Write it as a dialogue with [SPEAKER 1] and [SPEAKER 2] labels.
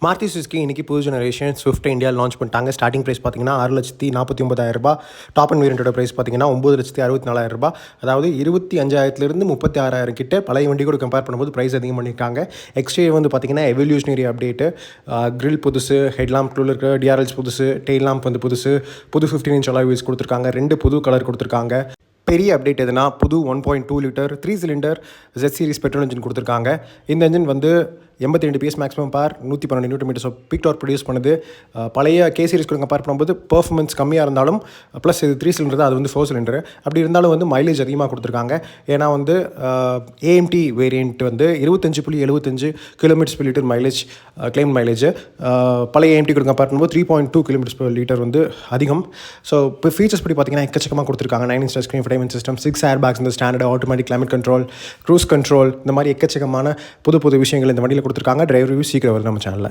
[SPEAKER 1] Maruti Suzuki இன்றைக்கி புது generation Swift இந்தியாவில் லான்ச் பண்ணிட்டாங்க. ஸ்டார்டிங் ப்ரைஸ் பார்த்தீங்கன்னா 6,49,000. டாப் அண்ட் வேரியண்ட்டோட ப்ரைஸ் பார்த்தீங்கன்னா 9,64,000. அதாவது 25,000 36,000 கிட்ட பழைய வண்டி கூட கம்பேர் பண்ணும்போது ப்ரைஸ் அதிகம் பண்ணியிருக்காங்க. எக்ஸ்டீரியர் வந்து பார்த்தீங்கன்னா எவல்யூஷனரி அப்டேட்டு, கிரில் புதுசு, ஹெட்லாம்ப் இருக்க டிஆர்எல்ஸ் புதுசு, டெயில் லாம்ப் வந்து புதுசு, புது 15-inch அலாய் வீல்ஸ் கொடுத்துருக்காங்க. 2 புது கலர் கொடுத்துருக்காங்க. பெரிய அப்டேட் எதுனா புது 1.2 litre 3 cylinder jet series petrol engine கொடுத்துருக்காங்க. இந்த இன்ஜின் வந்து 82 PS maximum power, 112 Nm peak torque produce பண்ணுது. பழைய கே சீரிஸ் கூட கம்பேர் பண்ணும்போது பெர்ஃபார்மன்ஸ் கம்மியாக இருந்தாலும் ப்ளஸ் இது 3 சிலிண்டர் தான், அது வந்து 4 சிலிண்டர். அப்படி இருந்தாலும் வந்து மைலேஜ் அதிகமாக கொடுத்துருக்காங்க. ஏன்னா வந்து ஏஎம்டி வேரியண்ட் வந்து 25.75 km/L மைலேஜ் கிளைம் மைலேஜ். பழைய ஏஎம்டி கூட கம்பேர் பண்ணும்போது 3.2 km/L வந்து அதிகம். ஸோ இப்போ ஃபீச்சர்ஸ் படி பார்த்தீங்கன்னா எக்கச்சக்கமாக கொடுத்துருக்காங்க. 9-inch touch screen, infotainment system, 6 air bags, இந்த standard automatic climate control, cruise control, இந்த மாதிரி எக்கச்சக்கமான புது புது விஷயங்கள் இந்த வண்டியில் கொடுத்துருக்காங்க. டிரைவர் ரிவ்யூ சீக்கிரம் வருது நம்ம சேனலில்.